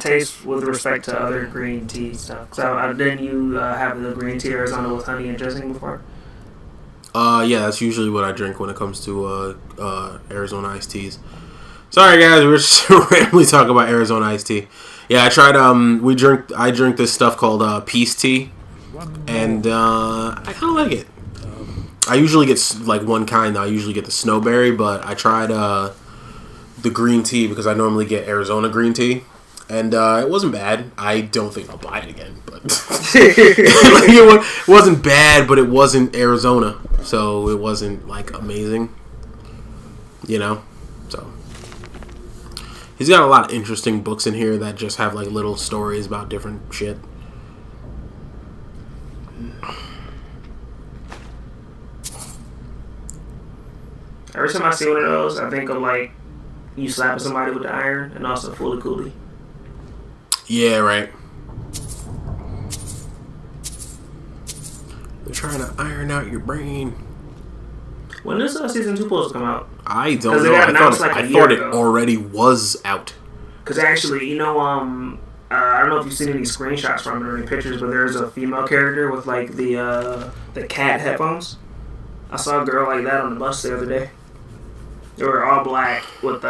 taste with respect to other green tea stuff? So didn't you have the green tea Arizona with honey and dressing before? Yeah, that's usually what I drink when it comes to Arizona iced teas. Sorry guys, we're just randomly talking about Arizona iced tea. Yeah, I tried. I drink this stuff called peace tea, and I kind of like it. I usually get like one kind. I usually get the snowberry, but I tried the green tea because I normally get Arizona green tea, and it wasn't bad. I don't think I'll buy it again, but like, it wasn't bad, but it wasn't Arizona, so it wasn't like amazing, you know. So he's got a lot of interesting books in here that just have like little stories about different shit. Every time I see one of those, I think of like you slapping somebody with the iron, and also Fully Cooley. Yeah, right. They're trying to iron out your brain. When is season 2 supposed to come out? I don't know. I thought it already was out. Because actually, you know, I don't know if you've seen any screenshots from it or any pictures, but there's a female character with like the cat headphones. I saw a girl like that on the bus the other day. They were all black with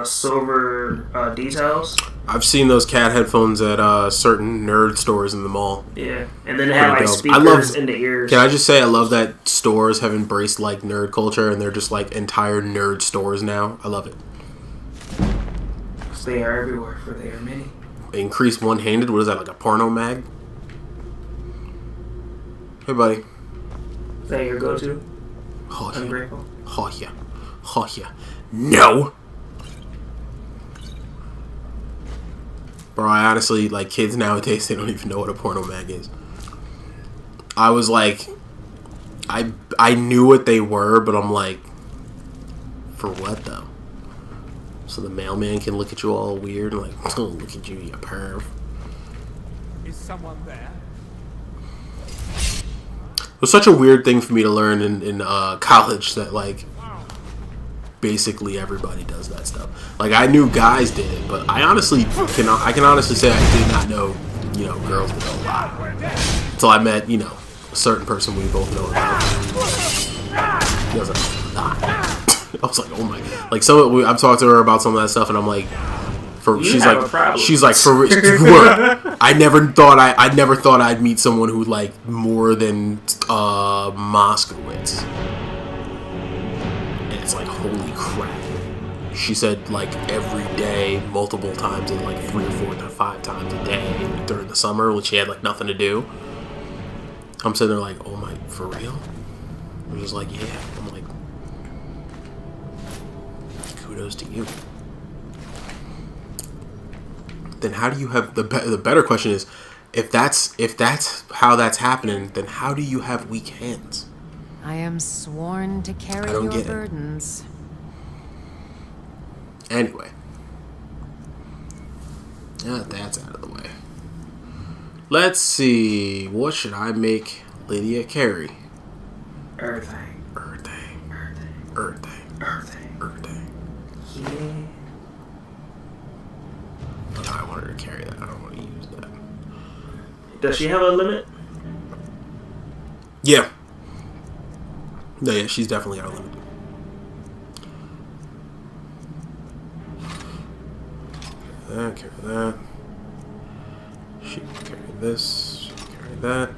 silver details. I've seen those cat headphones at certain nerd stores in the mall. Yeah, and then they have like speakers in the ears. Can I just say I love that stores have embraced like nerd culture and they're just like entire nerd stores now. I love it. They are everywhere, for they are many. Increase one-handed. What is that, like a porno mag? Hey, buddy. Is that your go-to? Oh, yeah. Ungrateful. Oh yeah. Oh yeah. No. Bro, I honestly, like, kids nowadays, they don't even know what a porno mag is. I was like, I knew what they were, but I'm like, for what though? So the mailman can look at you all weird and like, oh, look at you, you perv. Is someone there? It was such a weird thing for me to learn in college that like basically everybody does that stuff. Like I knew guys did it, but I can honestly say I did not know, you know, girls did a lot until I met, you know, a certain person we both know about. He doesn't know a lot. I was like, oh my, like I've talked to her about some of that stuff, and I'm like, she's like for I never thought I'd meet someone who like more than Moskowitz. And it's like, holy crap. She said like every day, multiple times, and like 3 or 4 to 5 times a day during the summer when she had like nothing to do. I'm sitting there like, oh my, for real? I'm just like, yeah. I'm like, kudos to you. Then how do you have the better question is, if that's how that's happening, then how do you have weak hands? I am sworn to carry your burdens. Anyway, now that that's out of the way, let's see, what should I make Lydia carry? Everything. Yeah. No, I want her to carry that. I don't want to use that. Does she have a limit? Yeah. No, yeah, she's definitely got a limit. Carry that. She can carry this. She can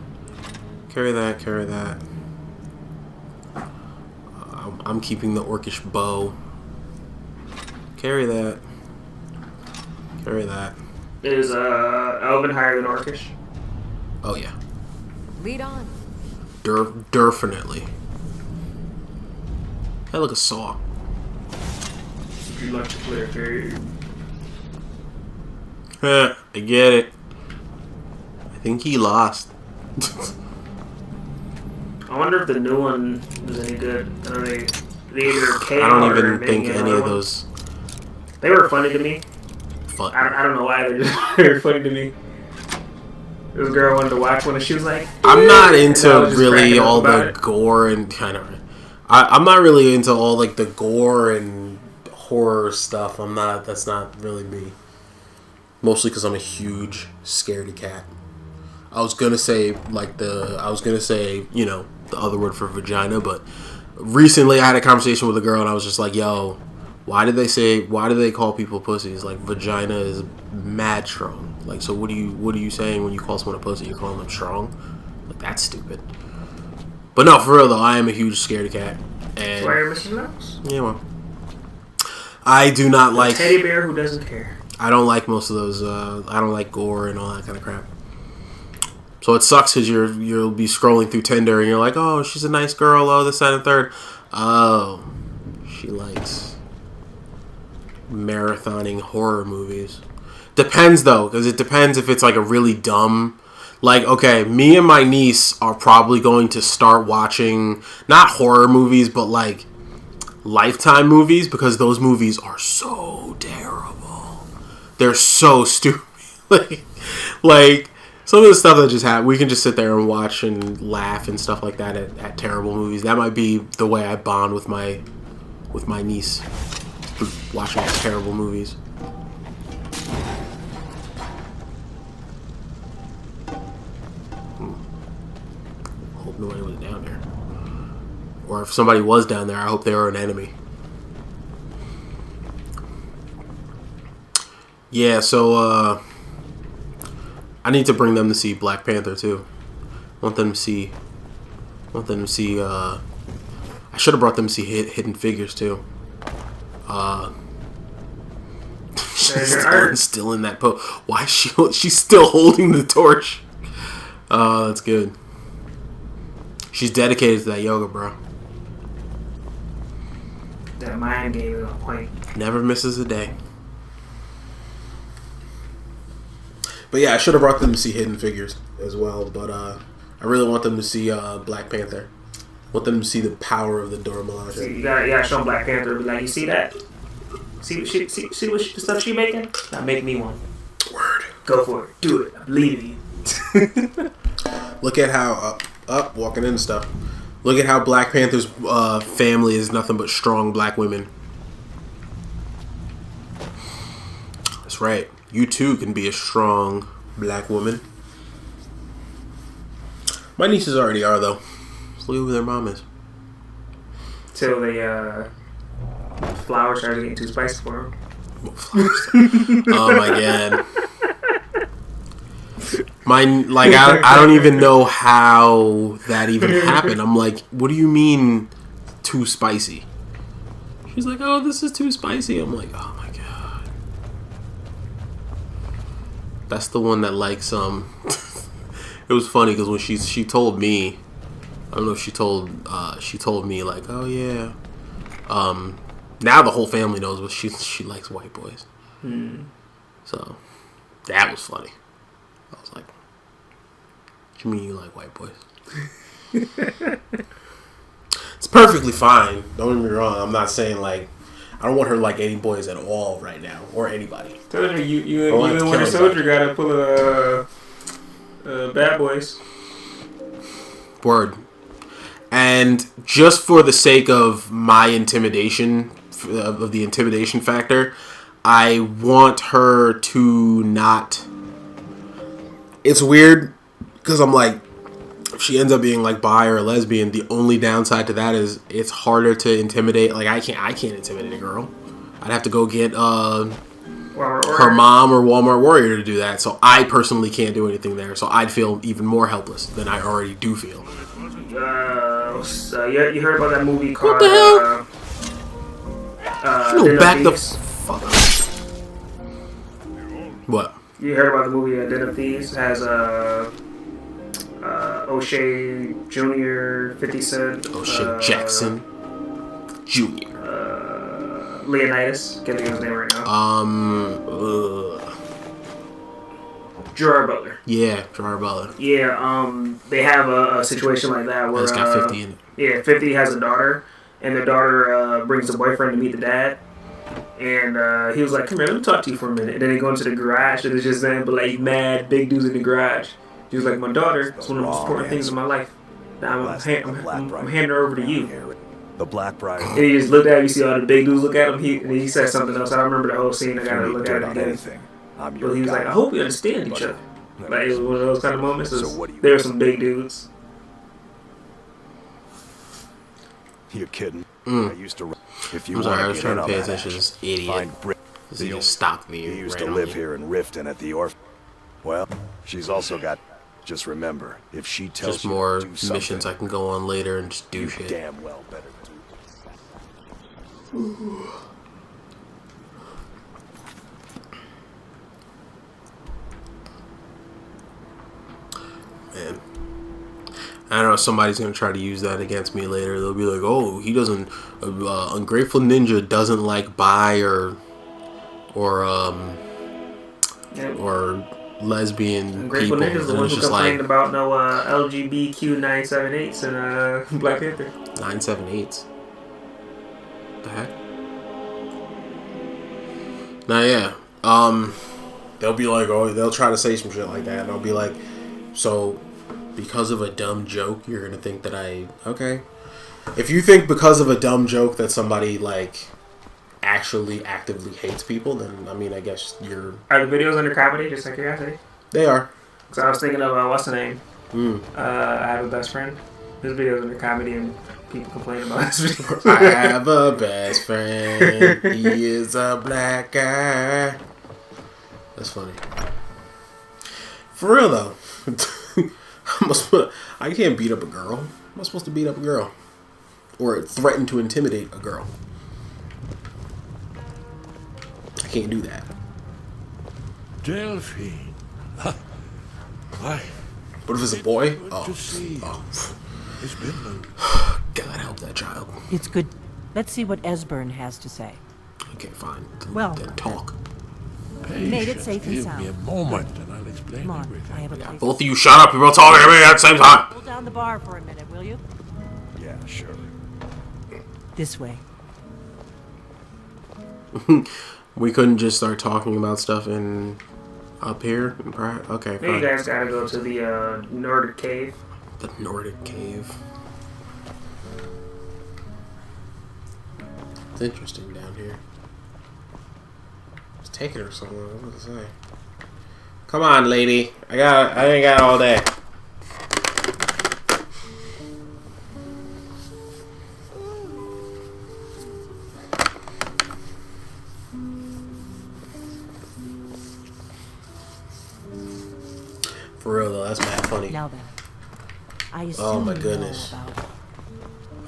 carry that. Carry that. I'm keeping the orcish bow. Carry that. Is Elven higher than Orcish? Oh yeah. Lead on. Definitely. Hey, look, a saw. Would you like to play a game? I get it. I think he lost. I wonder if the new one was any good. Are they either came I don't even think any of those. They were funny to me. Fun. I don't know why they were funny to me. This girl wanted to watch one, and she was like, I'm not into really all the gore and kind of. I'm not really into all like the gore and horror stuff. I'm not. That's not really me. Mostly because I'm a huge scaredy cat. I was gonna say you know, the other word for vagina, but recently I had a conversation with a girl and I was just like, yo, why do they call people pussies? Like, vagina is mad strong. Like, so what are you saying when you call someone a pussy? You're calling them strong? Like, that's stupid. But no, for real though, I am a huge scaredy cat. And why are you missing mouse? Yeah, well, I do not like teddy bear who doesn't care. I don't like most of those. I don't like gore and all that kind of crap. So it sucks because you'll be scrolling through Tinder and you're like, oh, she's a nice girl. Oh, this, that, and third. Oh, she likes marathoning horror movies. Depends though, because it depends if it's like a really dumb. Like, okay, me and my niece are probably going to start watching not horror movies, but like Lifetime movies, because those movies are so terrible. They're so stupid. like some of the stuff that just happened, we can just sit there and watch and laugh and stuff like that at terrible movies. That might be the way I bond with my niece, watching terrible movies. Hope nobody was down there. Or if somebody was down there, I hope they were an enemy. Yeah, so I need to bring them to see Black Panther too. I want them to see. I should have brought them to see Hidden Figures too. She's still in that pose. Why is she's still holding the torch? That's good. She's dedicated to that yoga, bro. That mind game is on point. Never misses a day. But yeah, I should have brought them to see Hidden Figures as well. But I really want them to see Black Panther. I want them to see the power of the Dora Milaje. See, you gotta show them Black Panther. Be like, you see that? See what the stuff she making? Now make me one. Word. Go for it. Do it. I believe in you. Look at how walking in and stuff. Look at how Black Panther's family is nothing but strong black women. That's right. You too can be a strong black woman. My nieces already are though. Just look at who their mom is. Till the flowers started getting too spicy for them. Oh my god. I don't even know how that even happened. I'm like, what do you mean too spicy? She's like, oh, this is too spicy. I'm like, oh my god. That's the one that likes it was funny because when she told me, I don't know if she told me like, oh yeah, now the whole family knows, but she likes white boys. So that was funny. I was like, what you mean you like white boys? It's perfectly fine. Don't get me wrong. I'm not saying like I don't want her like any boys at all right now or anybody. Tell her you and Winter Soldier gotta pull a Bad Boys. Word. And just for the sake of my intimidation, of the intimidation factor, I want her to not. It's weird because I'm like, if she ends up being like bi or a lesbian, the only downside to that is it's harder to intimidate. Like I can't intimidate a girl. I'd have to go get her mom or Walmart Warrior to do that. So I personally can't do anything there. So I'd feel even more helpless than I already do feel. You heard about that movie called What the hell? Back the fuck up. What? You heard about the movie Den of Thieves? It has O'Shea Jr., 50 Cent, O'Shea Jackson Jr., Leonidas. Can't think of his name right now. Gerard Butler. Yeah, Gerard Butler. Yeah, they have a situation like that where it's got 50 in it. Yeah, 50 has a daughter, and their daughter brings a boyfriend to meet the dad. And he was like, come here, let me talk to you for a minute. And then they go into the garage, and it's just them, but like mad big dudes in the garage. He was like, my daughter, it's one of the most important things in my life. Now I'm handing her over to you. The Black Bride. And he just looked at him, you see all the big dudes look at him, and he said something else. I don't remember the whole scene, I gotta look at it again. I'm But your he was like, I hope we understand each other. Like, it was one of those kind of moments. So what do you There were some big dudes. You kidding? I used to. If you I'm sorry, want I to was get trying in to on pay that attention to action, this idiot. find Brit. He just stopped me. He used to randomly. live here in Riften at the orphan. Well, she's also got. Just remember, if she tells Just you more to do something, missions I can go on later and just do you shit. damn well better do. Man. I don't know, somebody's going to try to use that against me later. They'll be like, oh, he doesn't, Ungrateful Ninja doesn't like bi or lesbian Grateful people. Ninja's the And one it's who just complained like, about no LGBTQ 978s in Black Panther. 978s. The heck? Nah, yeah. They'll be like, oh, they'll try to say some shit like that. And I'll be like, so, because of a dumb joke, you're going to think that okay. If you think because of a dumb joke that somebody, like, actually actively hates people, then, I mean, I guess you're... Are the videos under comedy, just like curiosity? They are. So I was thinking of, what's the name? I Have a Best Friend. His videos under comedy and people complain about his videos. I have a best friend. He is a black guy. That's funny. For real, though. I can't beat up a girl. I'm not supposed to beat up a girl. Or threaten to intimidate a girl. I can't do that. Delphine. Why? What if it's a boy? Good Oh. to see. Oh. It's been God help that child. It's good. Let's see what Esbern has to say. Okay, fine. Well, then talk. We made it safe and Give sound. me a moment and I'll explain Come on, everything. I have a place. Both of you shut up. You're both talking to me at the same time. Hold down the bar for a minute, will you? Yeah, sure. This way. We couldn't just start talking about stuff up here? Okay, Maybe you fine. guys gotta go to the Nordic Cave. The Nordic Cave. It's interesting down here. Let's take it or something. What was I say? Come on, lady. I ain't got all day. For real though, that's mad funny. Now then. I assume Oh my you goodness. know about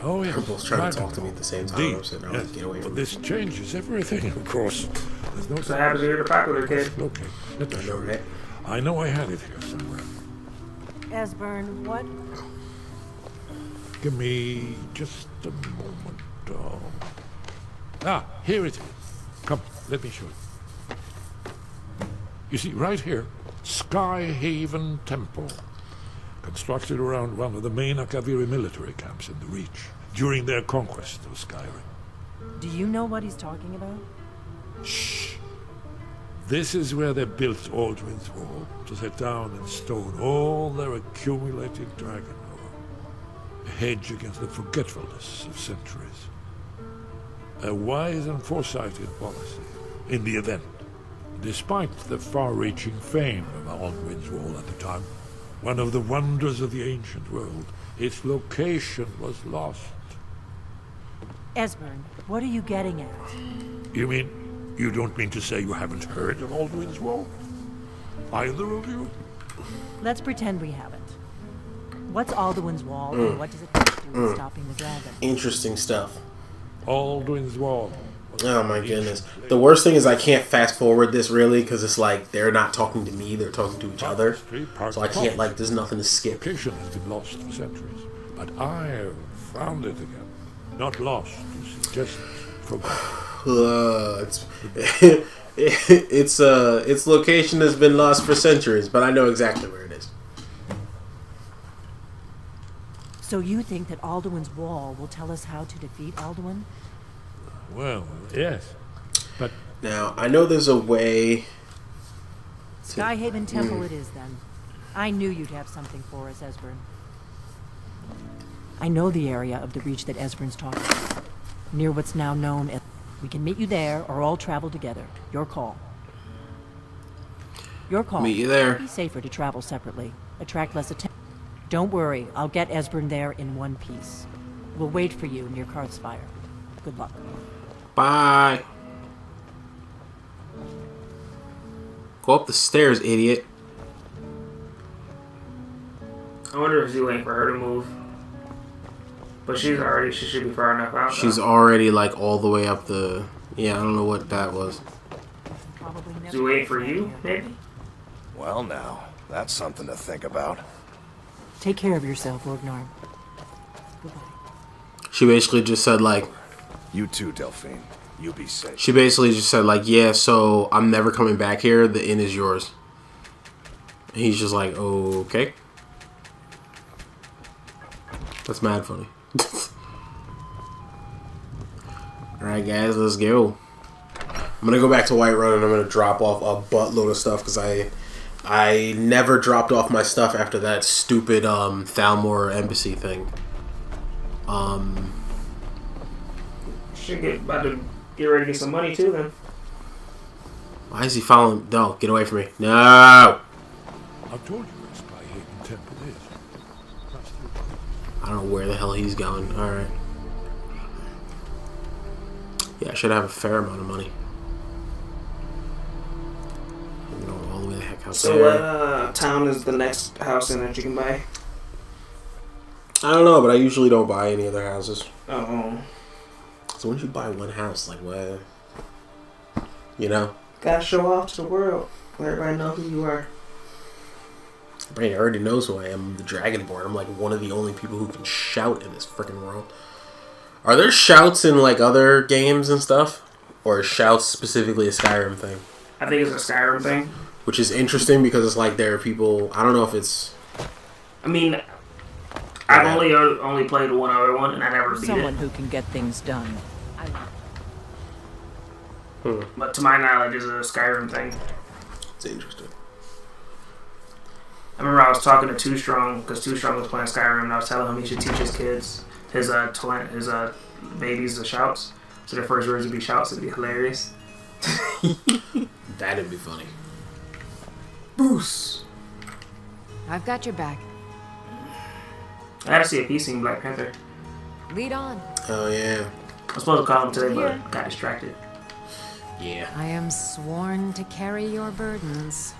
Oh, yes. They're both trying Right. to talk to me at the same time. Indeed. I'm sitting there Yes. like, get away But from me. this changes everything, of course. There's no So happens to you're the popular kid. Okay, let me I know, show you. right? I know I had it here somewhere. Esbern, what? Give me just a moment. Here it is. Come, let me show you. You see, right here, Skyhaven Temple. Constructed around one of the main Akaviri military camps in the Reach during their conquest of Skyrim. Do you know what he's talking about? Shh. This is where they built Aldrin's Wall to set down in stone all their accumulated dragon lore. A hedge against the forgetfulness of centuries. A wise and foresighted policy in the event. Despite the far-reaching fame of Aldrin's Wall at the time, one of the wonders of the ancient world, its location was lost. Esbern, what are you getting at? You mean, you don't mean to say you haven't heard of Aldrin's Wall? Either of you? Let's pretend we haven't. What's Alduin's Wall, and what does it have to do with stopping the dragon? Interesting stuff. Aldrin's Wall. Oh my goodness. The worst thing is I can't fast forward this really because it's like they're not talking to me, they're talking to each other. So I can't, like, there's nothing to skip. Location has been lost for centuries, but I have found it again. Not lost, you see, just forgotten. Its location has been lost for centuries, but I know exactly where it is. So you think that Alduin's Wall will tell us how to defeat Alduin? Well, yes, but Now, I know there's a way... Skyhaven Temple it is, then. I knew you'd have something for us, Esbern. I know the area of the Reach that Esbern's talking about. Near what's now known as... We can meet you there, or all travel together. Your call. Your call. Meet you there. Be safer to travel separately. Attract less attention. Don't worry, I'll get Esbern there in one piece. We'll wait for you near Karthsfire. Good luck. Bye. Go up the stairs, idiot. I wonder if he's waiting for her to move. But she should be far enough out. She's already like all the way up the. Yeah, I don't know what that was. Is he waiting for you, maybe? Well, now, that's something to think about. Take care of yourself, Ragnar. Goodbye. She basically just said like. You too, Delphine. You be safe. She basically just said like, yeah, so I'm never coming back here. The inn is yours. And he's just like, okay. That's mad funny. Alright guys, let's go. I'm gonna go back to Whiterun and I'm gonna drop off a buttload of stuff because I never dropped off my stuff after that stupid Thalmor embassy thing. Should get about to get ready to get some money too then. Why is he following? No, get away from me. No! I've told you where Skyhaven Temple is. That's the I don't know where the hell he's going. Alright. Yeah, I should have a fair amount of money. I'm going all the way the heck out So there. what town is the next house in that you can buy? I don't know, but I usually don't buy any other houses. Oh. So once you buy one house, like what? You know? Gotta show off to the world. Let everybody know who you are. Everybody already knows who I am. I'm the Dragonborn. I'm like one of the only people who can shout in this freaking world. Are there shouts in like other games and stuff? Or is shouts specifically a Skyrim thing? I think it's a Skyrim thing. Which is interesting because it's like there are people... I don't know if it's... I mean, I've only played one other one and I never beat Someone it. who can get things done. But to my knowledge, it's a Skyrim thing. It's interesting. I remember I was talking to Too Strong because Too Strong was playing Skyrim and I was telling him he should teach his kids, his babies the shouts. So their first words would be shouts. It'd be hilarious. That'd be funny. Bruce. I've got your back. I had to see a piece in Black Panther. Lead on. Oh, yeah. I was supposed to call him today, Here. but got distracted. Yeah. I am sworn to carry your burdens.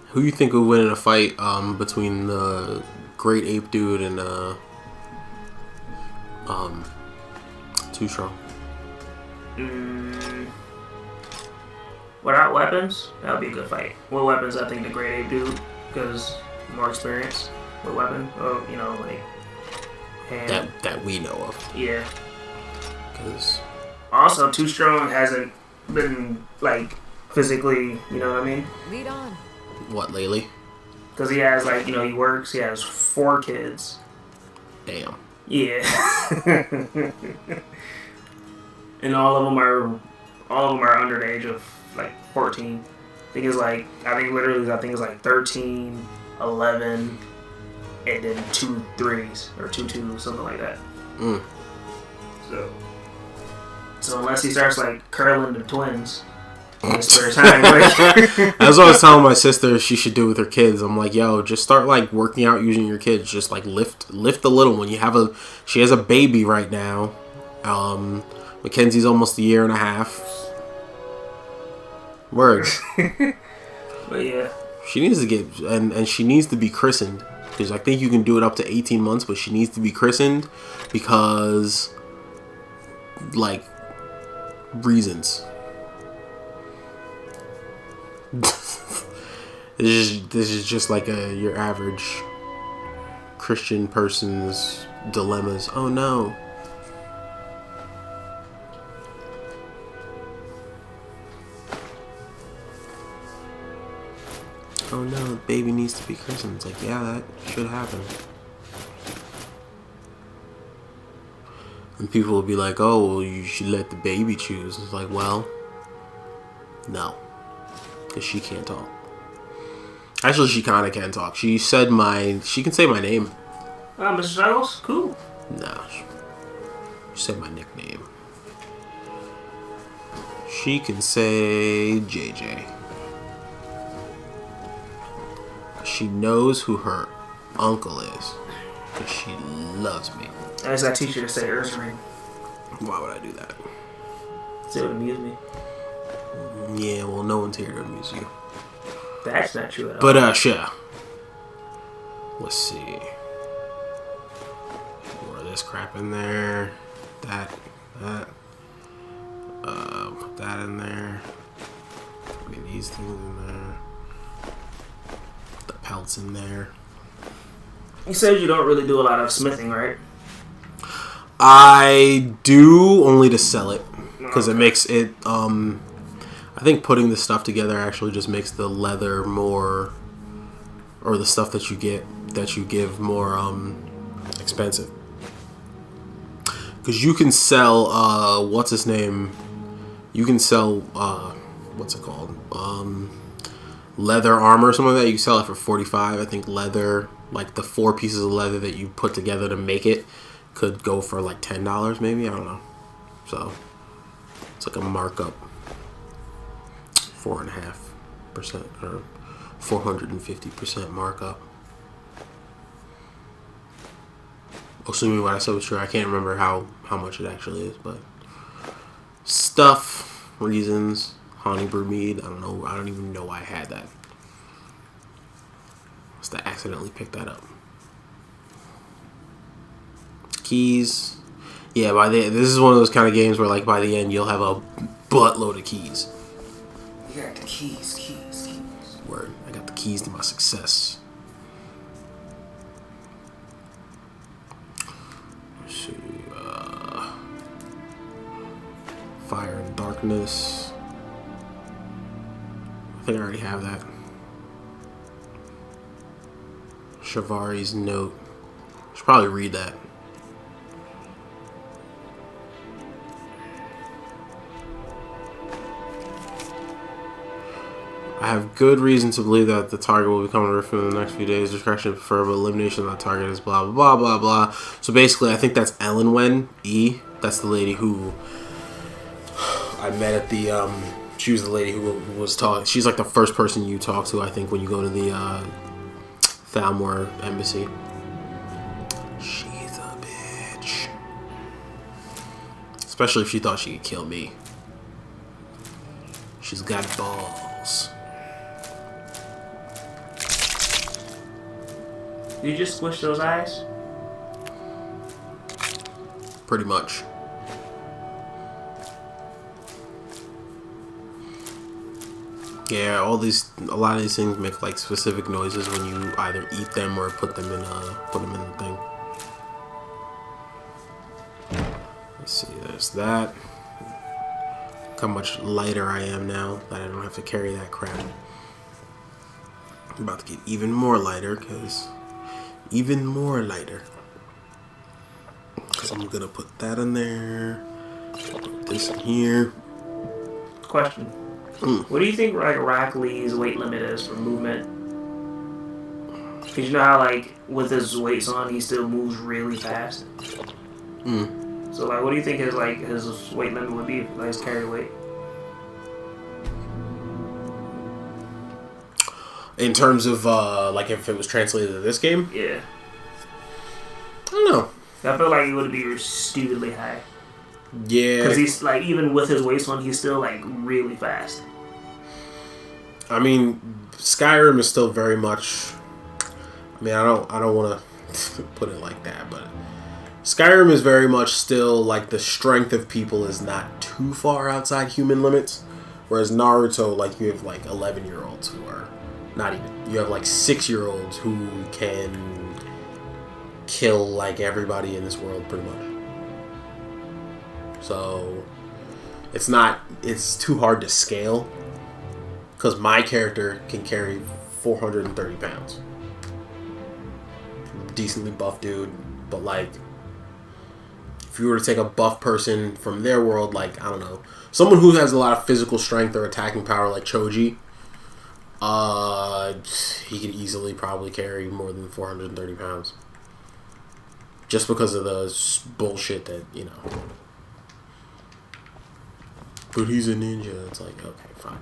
Who you think would win in a fight between the Great Ape Dude and Too Strong? Without weapons, that would be a good fight. With weapons, I think the Great Ape Dude, because more experience with weapon. Oh, you know, like hand. That we know of. Yeah. Because Also, Too Strong hasn't been like physically, you know what I mean? Lead on. what, lately? Because he has like, you know, he works. He has 4 kids. Damn. Yeah. And all of them are under the age of like 14. I think it's like 13, 11, and then 2 3s or 2 2s, something like that. So unless he starts like curling the twins in his spare time, like, That's what I was telling my sister she should do with her kids. I'm like, yo, just start like working out using your kids. Just like lift the little one. She has a baby right now. Mackenzie's almost a year and a half. Words. but yeah. She needs to get and she needs to be christened. Because I think you can do it up to 18 months, but she needs to be christened because like reasons. This is just like your average Christian person's dilemmas. Oh no. Oh no, the baby needs to be christened. It's like, yeah, that should happen. And people will be like, oh, well, you should let the baby choose. It's like, well, no. Because she can't talk. Actually, she kind of can talk. She can say my name. Mr. Styles? Cool. No. She said my nickname. She can say JJ. She knows who her uncle is. Because she loves me. I just got to teach her to say Earth's ring. Why would I do that? It would amuse me. Yeah, well, no one's here to amuse you. That's not true at all. But, sure. Let's see. More of this crap in there. That. Put that in there. Put these things in there. Put the pelts in there. You said you don't really do a lot of smithing, right? I do, only to sell it. Because it makes it, I think putting the stuff together actually just makes the leather more, or the stuff that you give more, expensive. Because you can sell, what's his name? You can sell, what's it called? Leather armor or something like that. You can sell it for $45. I think leather, like the 4 pieces of leather that you put together to make it, could go for like $10 maybe. I don't know. So it's like a markup, 4.5% or 450% markup. Assuming what I said was true. I can't remember how much it actually is, but stuff, reasons, honey brew mead. I don't know. I don't even know why I had that. Must have accidentally picked that up. Keys. Yeah, this is one of those kind of games where, like, by the end you'll have a buttload of keys. You got the keys. Word. I got the keys to my success. Let's see. Fire and darkness. I think I already have that. Shavari's note. Should probably read that. I have good reason to believe that the target will become a rift in the next few days. Discretion preferable. Elimination of that target is blah, blah, blah, blah, blah. So basically, I think that's Ellen Wen E. That's the lady who I met at the, she was the lady who was talking. She's like the first person you talk to, I think, when you go to the Thalmor embassy. She's a bitch. Especially if she thought she could kill me. She's got balls. You just squish those eyes? Pretty much. Yeah, a lot of these things make like specific noises when you either eat them or put them in the thing. Let's see, there's that. Look how much lighter I am now that I don't have to carry that crap. I'm about to get even more lighter because I'm gonna put that in there. Put this in here. Question. What do you think like Rock Lee's weight limit is for movement? Because you know how like with his weights on he still moves really fast. So like what do you think his weight limit would be, like his carry weight? In terms of like if it was translated to this game? Yeah. I don't know. I feel like it would be stupidly high. Yeah. Because he's like, even with his weights on, he's still like really fast. I mean, Skyrim is still very much. I mean, I don't want to put it like that, but Skyrim is very much still like the strength of people is not too far outside human limits. Whereas Naruto, like you have like 11-year-olds who are not even. You have like 6-year-olds who can kill like everybody in this world pretty much. So it's too hard to scale because my character can carry 430 pounds. Decently buff dude, but like if you were to take a buff person from their world, like I don't know, someone who has a lot of physical strength or attacking power like Choji, he could easily probably carry more than 430 pounds. Just because of the bullshit that, you know. But he's a ninja. It's like, okay, fine.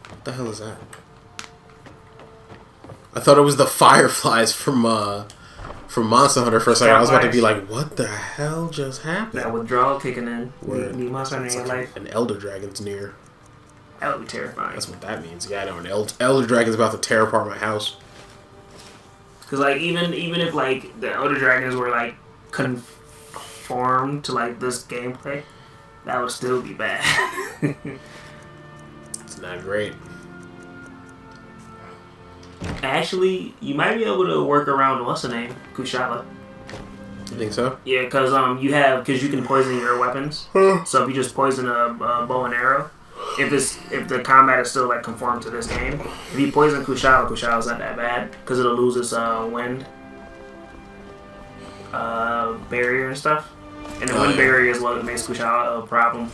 What the hell is that? I thought it was the fireflies from Monster Hunter for a second. I was about to be like, what the hell just happened? That withdrawal kicking in. Need Monster Hunter in your life. An Elder Dragon's near. That would be terrifying. That's what that means. Yeah, I know. An Elder Dragon's about to tear apart my house. Because, like, even if, like, the Elder Dragons were, like, conformed to, like, this gameplay, that would still be bad. It's not great. Actually, you might be able to work around what's the name, Kushala. You think so? Yeah, because you can poison your weapons. So if you just poison a bow and arrow, if the combat is still like conformed to this game, if you poison Kushala's not that bad because it'll lose its wind barrier and stuff. And the wind barrier is what makes Kushala a problem.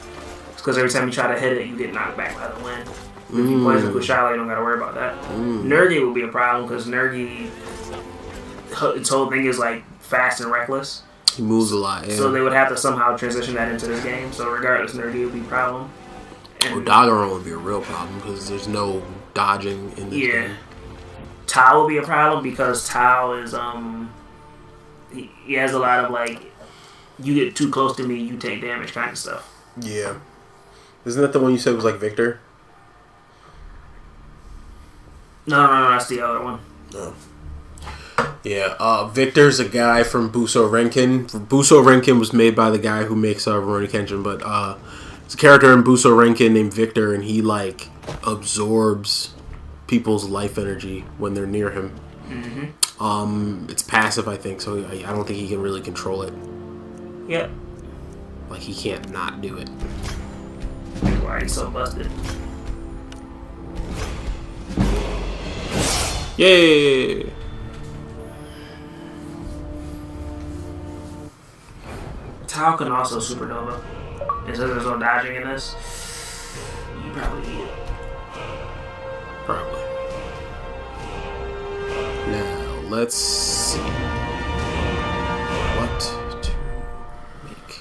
It's because every time you try to hit it, you get knocked back by the wind. If you poison Kushala, you don't gotta worry about that. Nergi will be a problem because Nergi, its whole thing is like fast and reckless. He moves a lot, yeah. So they would have to somehow transition that into this game. So regardless, Nergi would be a problem. Dagaron would be a real problem because there's no dodging in this game. Tao will be a problem because Tao is he has a lot of like, you get too close to me, you take damage kind of stuff. Yeah. Isn't that the one you said was like Victor? No, that's the other one. No. Yeah, Victor's a guy from Buso Renkin. Buso Renkin was made by the guy who makes Rurouni Kenshin, but it's a character in Buso Renkin named Victor, and he like absorbs people's life energy when they're near him. It's passive, I think, so I don't think he can really control it. Yep. Like he can't not do it. That's why he's so busted. Yay! Tao can also supernova. And since there's no dodging in this, you probably need it. Probably. Now, let's see. What to make?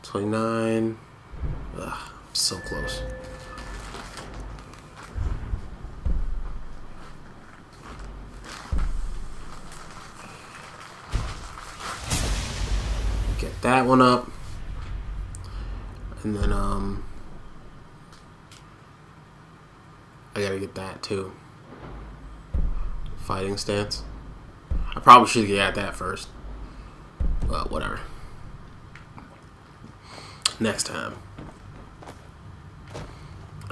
29. Ugh, I'm so close. Get that one up. And then, I gotta get that too. Fighting stance. I probably should get at that first. Well, whatever. Next time.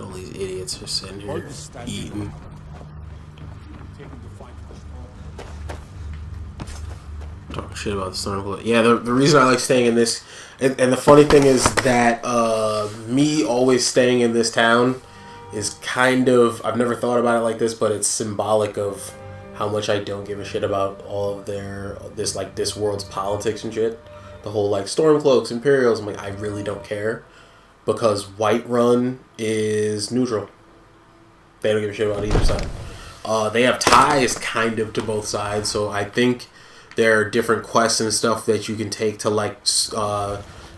All these idiots are sitting here eating. Talking shit about the Stormcloak. Yeah, the reason I like staying in this, and the funny thing is that me always staying in this town is kind of, I've never thought about it like this, but it's symbolic of how much I don't give a shit about all of this world's politics and shit. The whole like Stormcloaks, Imperials, I'm like, I really don't care because Whiterun is neutral. They don't give a shit about either side. They have ties kind of to both sides, so I think there are different quests and stuff that you can take to like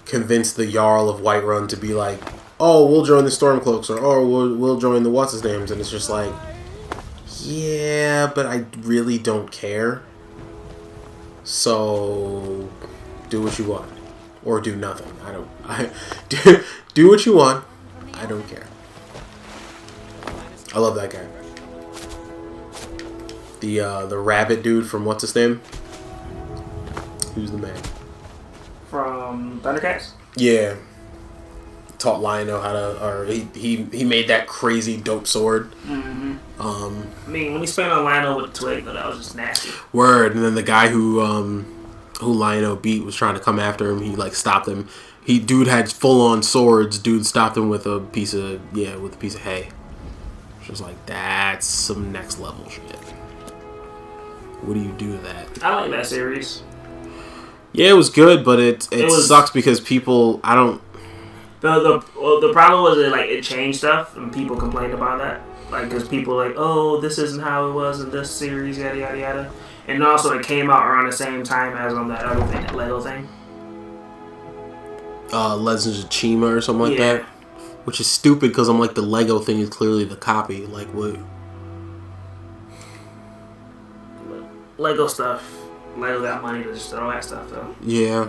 convince the Jarl of Whiterun to be like, oh, we'll join the Stormcloaks, or oh, we'll join the what's-his-names, and it's just like, yeah, but I really don't care. So do what you want, or do nothing. Do what you want. I don't care. I love that guy. The rabbit dude from what's his name? Who's the man? From Thundercats? Yeah. Taught Lionel how to, or he made that crazy dope sword. Mm-hmm. I mean, when he spent on Lionel with the twig, though, that was just nasty. Word, and then the guy who Lionel beat was trying to come after him. He like stopped him. Dude had full on swords. Dude stopped him with a piece of hay. Just like, that's some next level shit. What do you do to that? I like that series. Yeah, it was good, but it sucks because people, I don't. The problem was that it changed stuff, and people complained about that. Like, because people were like, oh, this isn't how it was in this series, yada yada yada. And also, it came out around the same time as on that other thing, that Lego thing. Legends of Chima or something like Yeah. that. Which is stupid because I'm like, the Lego thing is clearly the copy. Like, what? Lego stuff. Lego got money to just throw that stuff though. Yeah.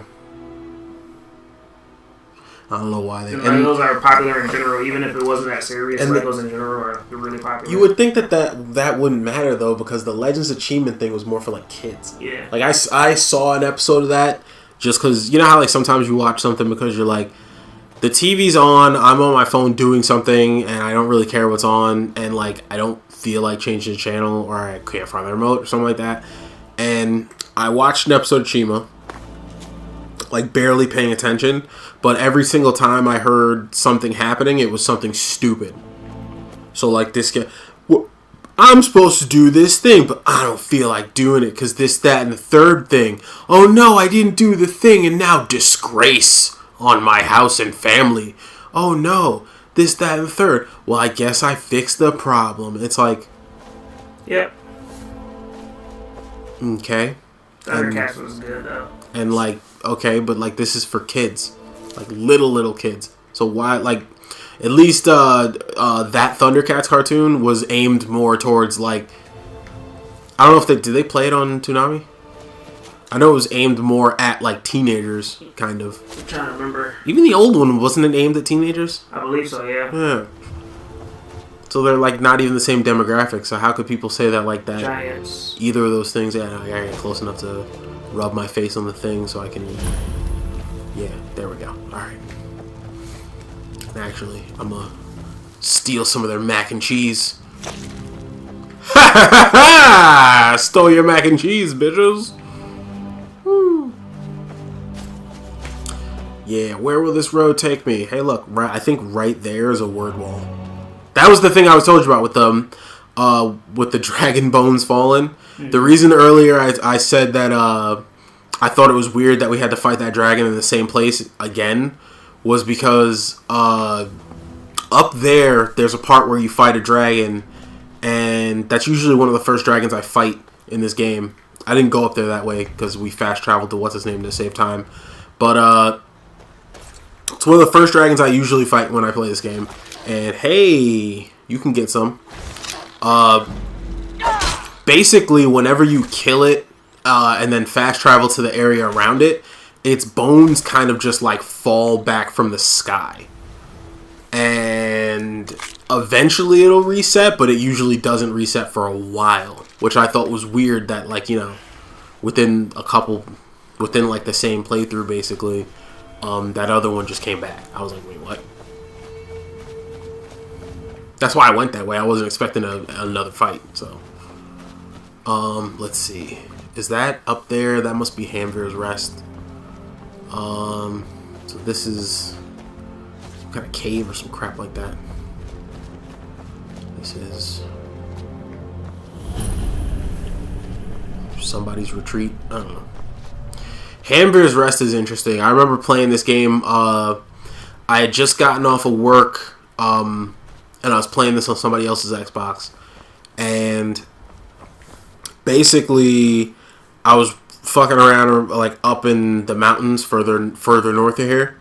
I don't know why they. And Legos are popular in general, even if it wasn't that serious. And Legos in general are really popular. You would think that wouldn't matter though, because the Legends Achievement thing was more for like kids. Yeah. Like I saw an episode of that just because, you know how like sometimes you watch something because you're like, the TV's on, I'm on my phone doing something, and I don't really care what's on, and like I don't feel like changing the channel, or I can't find the remote or something like that. And I watched an episode of Chima, like barely paying attention, but every single time I heard something happening, it was something stupid. So like this guy, well, I'm supposed to do this thing, but I don't feel like doing it because this, that, and the third thing. Oh no, I didn't do the thing, and now disgrace on my house and family. Oh no, this, that, and the third. Well, I guess I fixed the problem. It's like, Yep. okay. Thundercats was good though. And like, okay, but like this is for kids, like little kids. So why, like, at least that Thundercats cartoon was aimed more towards like, I don't know if did they play it on Toonami? I know it was aimed more at like teenagers, kind of. I'm trying to remember. Even the old one, wasn't it aimed at teenagers? I believe so, yeah. Yeah. So they're like not even the same demographic. So how could people say that like that? Giants. Either of those things. Yeah, I gotta get close enough to rub my face on the thing so I can. Yeah, there we go. All right. Actually, I'm gonna steal some of their mac and cheese. Ha ha ha! Stole your mac and cheese, bitches. Woo. Yeah, where will this road take me? Hey, look, right, I think right there is a word wall. That was the thing I was told you about with the dragon bones falling. Mm-hmm. The reason earlier I said that I thought it was weird that we had to fight that dragon in the same place again was because up there's a part where you fight a dragon, and that's usually one of the first dragons I fight in this game. I didn't go up there that way because we fast traveled to what's his name to save time, but it's one of the first dragons I usually fight when I play this game. And hey, you can get some. Basically, whenever you kill it and then fast travel to the area around it, its bones kind of just like fall back from the sky. And eventually it'll reset, but it usually doesn't reset for a while. Which I thought was weird that, like, you know, within like the same playthrough basically, that other one just came back. I was like, wait, what? That's why I went that way. I wasn't expecting another fight, so. Let's see. Is that up there? That must be Hamvir's Rest. So this is some kind of cave or some crap like that. This is somebody's retreat. I don't know. Hamvir's Rest is interesting. I remember playing this game. I had just gotten off of work, and I was playing this on somebody else's Xbox. And basically, I was fucking around like up in the mountains further north of here,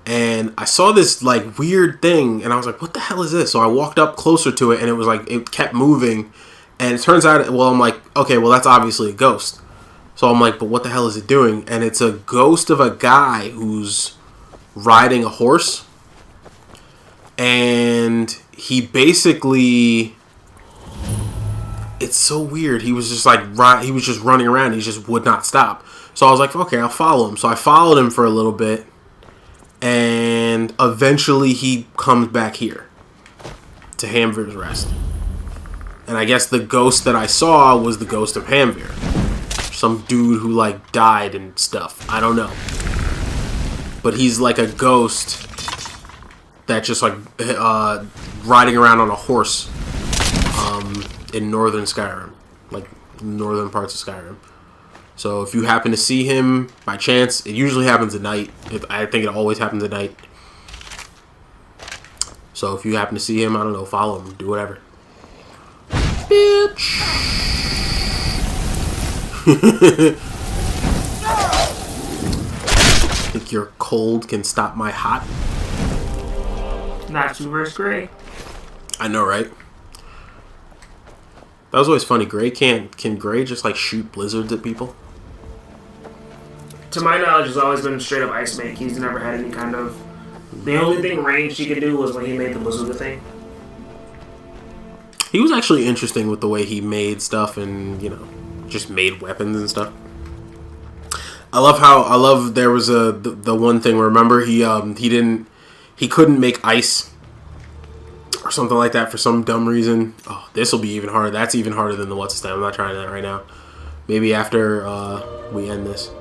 and I saw this like weird thing, and I was like, what the hell is this? So I walked up closer to it, and it was like, it kept moving, and it turns out, well, I'm like, okay, well, that's obviously a ghost. So I'm like, but what the hell is it doing? And it's a ghost of a guy who's riding a horse, and he basically, it's so weird. He was just like, he was just running around. He just would not stop. So I was like, okay, I'll follow him. So I followed him for a little bit, and eventually he comes back here to Hamvir's Rest. And I guess the ghost that I saw was the ghost of Hamvir. Some dude who like died and stuff. I don't know. But he's like a ghost that just like riding around on a horse in northern Skyrim, like northern parts of Skyrim. So if you happen to see him by chance, it usually happens at night. I think it always happens at night. So if you happen to see him, I don't know, follow him, do whatever. Bitch. Think your cold can stop my hot. Not too versus Gray. I know, right? That was always funny. Can Gray just like shoot blizzards at people? To my knowledge, has always been straight up ice make. He's never had any kind of. The only thing ranged he could do was when he made the bazooka thing. He was actually interesting with the way he made stuff and, you know, just made weapons and stuff. I love there was the one thing, remember, he couldn't make ice or something like that for some dumb reason. Oh, this will be even harder. That's even harder than the what's the name. I'm not trying that right now. Maybe after we end this.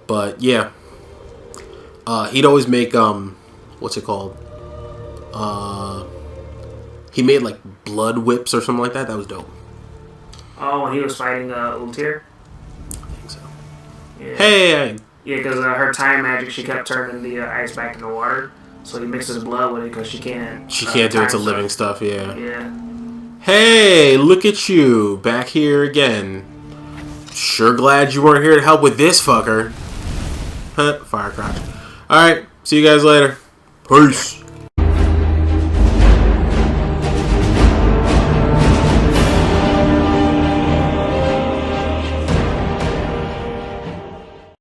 But yeah. He'd always make what's it called? He made like blood whips or something like that. That was dope. Oh, when he was fighting Ultir? I think so. Yeah. Hey! Yeah, because her time magic, she kept turning the ice back into water. So he mixes blood with it because she can't. She can't do it to time living stuff, yeah. Yeah. Hey, look at you. Back here again. Sure glad you weren't here to help with this fucker. Huh, fire crotch. Alright, see you guys later. Peace.